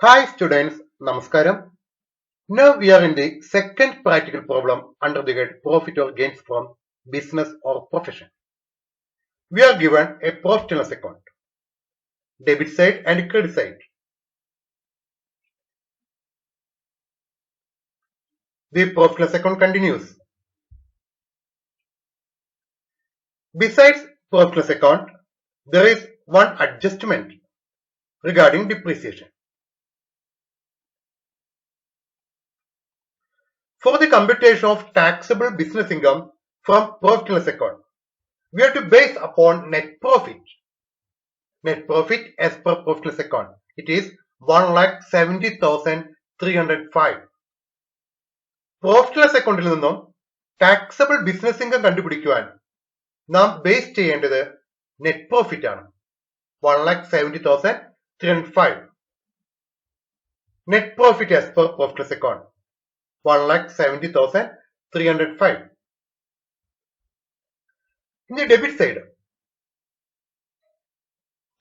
Hi students, Namaskaram. Now we are in the second practical problem under the head profit or gains from business or profession. We are given a profit and loss account, debit side and credit side. The profit and loss account continues. Besides profit and loss account, there is one adjustment regarding depreciation. For the computation of taxable business income from profit and loss account, we have to base upon net profit. Net profit as per profit and loss account. It is 1,70,305. Profit and loss അക്കൗണ്ടിൽ നിന്നും taxable business income കണ്ടുപിടിക്കുവാൻ നാം base ചെയ്യേണ്ടത് net profit ആണ്. 1,70,305. Net profit as per profit and loss account 1,70,305. ഇനി debit side,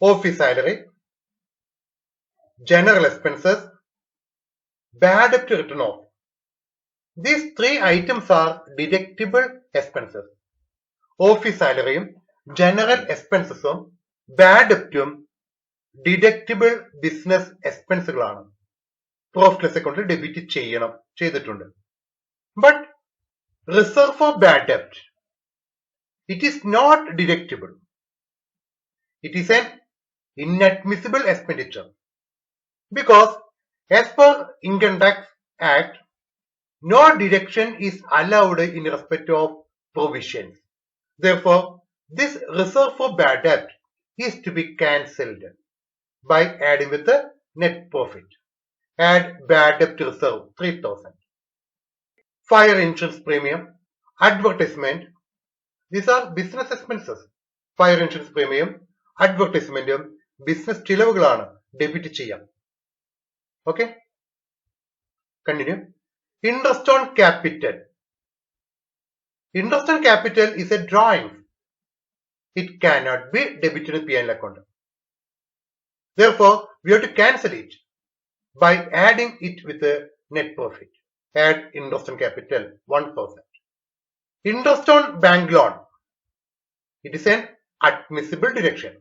office salary, general expenses, bad debt written off. These three items are deductible expenses. Office salary, general expenses, bad debt, deductible business expenses. Profit loss account debit ചെയ്തിട്ടുണ്ട്. But reserve for bad debt, it is not deductible. It is an inadmissible expenditure. Because as per Income Tax Act, no deduction is allowed in respect of provisions. Therefore, this reserve for bad debt is to be cancelled by adding with the net profit. Add bad debt reserve 3,000. Fire insurance premium, advertisement. These are business expenses. Fire insurance premium, advertisement, business ചിലവുകളാണ് debit ചെയ്യാം. Okay, continue. Interest on capital. Interest on capital is a drawing. It cannot be debited in P&L account. Therefore, we have to cancel it by adding it with a net profit. Add interest on capital 1,000. Interest on bank loan. It is an admissible deduction.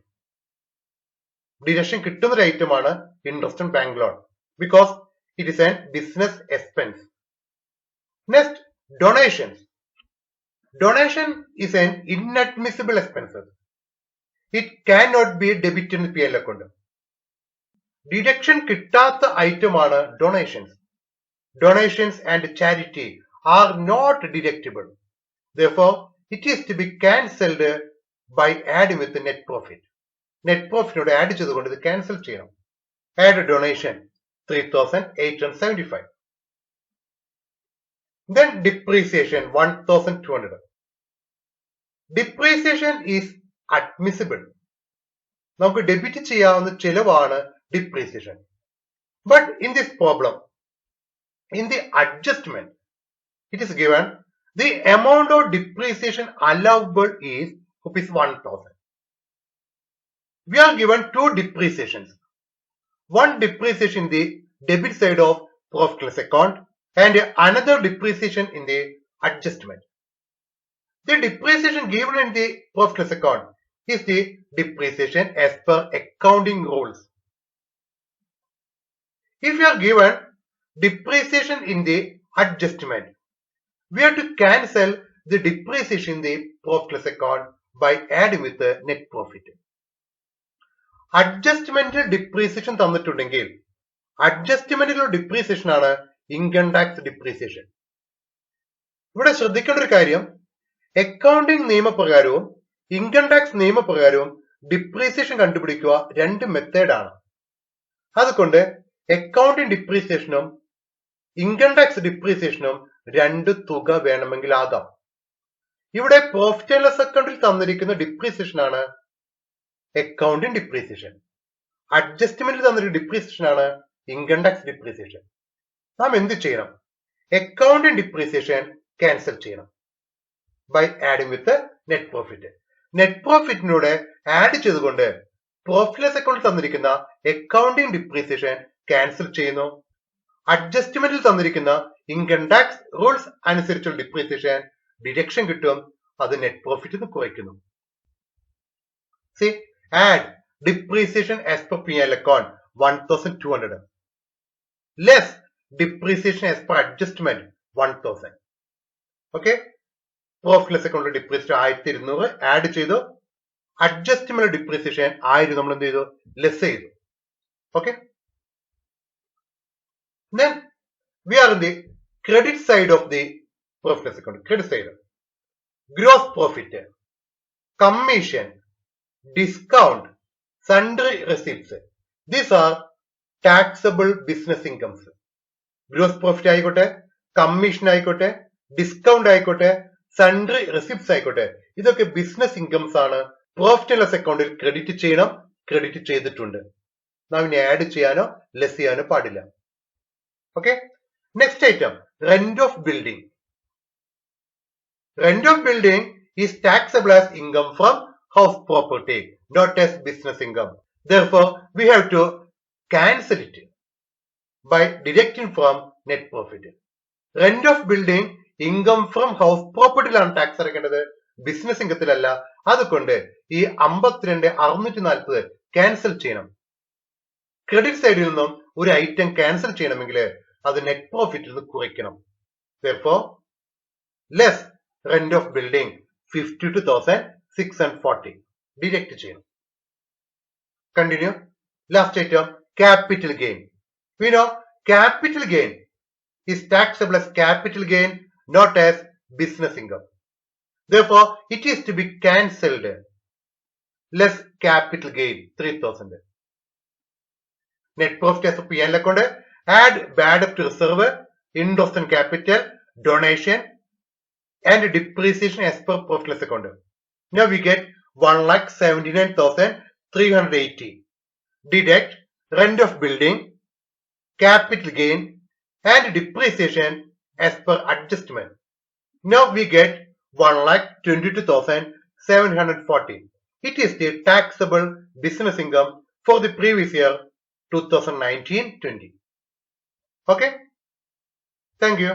Deduction കിട്ടുന്ന ഒരു ഐറ്റമാണ് interest on bank loan. Because it is a business expense. Next, donations. Donation is an inadmissible expense. It cannot be debited in P&L account. Deduction കിട്ടാത്ത ഐറ്റമാണ് donations. Donations and charity are not deductible. Therefore, it is to be cancelled by adding with the net profit. Net profit നോട് add ചെയ്തുകൊണ്ട് ഇത് cancel ചെയ്യണം. Add a donation 3,875. Then depreciation 1,200. Depreciation is admissible. നമുക്ക് debit ചെയ്യാവുന്ന ചിലവാണ് depreciation. But in this problem, in the adjustment, it is given the amount of depreciation allowable is ₹1,000. We are given two depreciations. One depreciation in the debit side of profit and loss account and another depreciation in the adjustment. The depreciation given in the profit and loss account is the depreciation as per accounting rules. If we are given depreciation in the adjustment, we have to cancel the depreciation in the profit and loss account by adding with the net profit. അഡ്ജസ്റ്റ്മെന്റിൽ depreciation തന്നിട്ടുണ്ടെങ്കിൽ അഡ്ജസ്റ്റ്മെന്റിലുള്ള depreciation ആണ് income tax depreciation. ഇവിടെ ശ്രദ്ധിക്കേണ്ട ഒരു കാര്യം, accounting നിയമപ്രകാരവും income tax നിയമപ്രകാരവും ഡിപ്രീസിയേഷൻ കണ്ടുപിടിക്കുക രണ്ട് മെത്തേഡാണ്. അതുകൊണ്ട് അക്കൗണ്ടിംഗ് ഡിപ്രീസിയേഷനും ഇൻകം ടാക്സ് ഡിപ്രീസിയേഷനും രണ്ട് തുക വേണമെങ്കിൽ ആകാം. ഇവിടെ പ്രോഫിറ്റ് ആൻഡ് ലോസ് അക്കൗണ്ടിൽ തന്നിരിക്കുന്ന ഡിപ്രീസിയേഷൻ ആണ് അക്കൗണ്ടിംഗ് ഡിപ്രീസിയേഷൻ. അഡ്ജസ്റ്റ്മെന്റിൽ തന്നൊരു ഡിപ്രീസിയേഷൻ ആണ് ഇൻകം ടാക്സ് ഡിപ്രീസിയേഷൻ. നാം എന്ത് ചെയ്യണം? അക്കൗണ്ടിംഗ് ഡിപ്രീസിയേഷൻ ക്യാൻസൽ ചെയ്യണം by adding with net profit. Net പ്രോഫിറ്റിനൂടെ ആഡ് ചെയ്തുകൊണ്ട് പ്രോഫിറ്റ് ലോസ് അക്കൗണ്ടിൽ തന്നിരിക്കുന്ന അക്കൗണ്ടിംഗ് ഡിപ്രീസിയേഷൻ ക്യാൻസൽ ചെയ്യുന്നു. അഡ്ജസ്റ്റ്മെന്റിൽ തന്നിരിക്കുന്ന ഇൻകം ടാക്സ് റൂൾസ് അനുസരിച്ചുള്ള ഡിപ്രീസിയേഷൻ ഡിഡക്ഷൻ കിട്ടും. അത് നെറ്റ് പ്രോഫിറ്റ് കുറയ്ക്കുന്നു. See, add depreciation as per P&L account 1200 less depreciation as per adjustment 1000. Okay, profit loss account depreciation 1200 add ചെയ്തു, adjustment depreciation 1000 നമ്മൾ എന്ത് ചെയ്തു? ലെസ് ചെയ്തു. Okay, then we are in the credit side of the profit loss account. Credit side, gross profit, commission, discount, sundry receipts. These are taxable business incomes. Gross profit ആയിക്കോട്ടെ, commission ആയിക്കോട്ടെ, discount ആയിക്കോട്ടെ, sundry receipts ആയിക്കോട്ടെ, ഇതൊക്കെ business incomes ആണ്. Profit and loss അക്കൗണ്ടിൽ credit ചെയ്യണം. Credit ചെയ്തിട്ടുണ്ട്. നാം ഇനി ആഡ് ചെയ്യാനോ ലെസ് ചെയ്യാനോ പാടില്ല. Okay, next item, rent of building. Rent of building is taxable as income from house property, not as business income. Therefore, we have to cancel it by deducting from net profit. Rent of building income from house property ലാണ് tax അടയ്ക്കേണ്ടത്, business ഇൻകത്തിലല്ല. അതുകൊണ്ട് ഈ 52,640 cancel ചെയ്യണം. Credit സൈഡിൽ നിന്നും ഒരു item cancel ചെയ്യണമെങ്കിൽ അത് നെറ്റ് പ്രോഫിറ്റിൽ നിന്ന് കുറയ്ക്കണം. Therefore, less rent of building 52,640 deduct ചെയ്യണം. Continue. Last item, capital gain. We know capital gain is taxable as capital gain, not as business income. Therefore, it is to be cancelled. Less capital gain 3,000. Net profit as P&L account, add bad debt reserve, interest on capital, donation, and depreciation as per profit loss account. Now we get 1,79,380. Deduct rent of building, capital gain, and depreciation as per adjustment. Now we get 1,22,740. It is the taxable business income for the previous year 2019-20. Okay, thank you.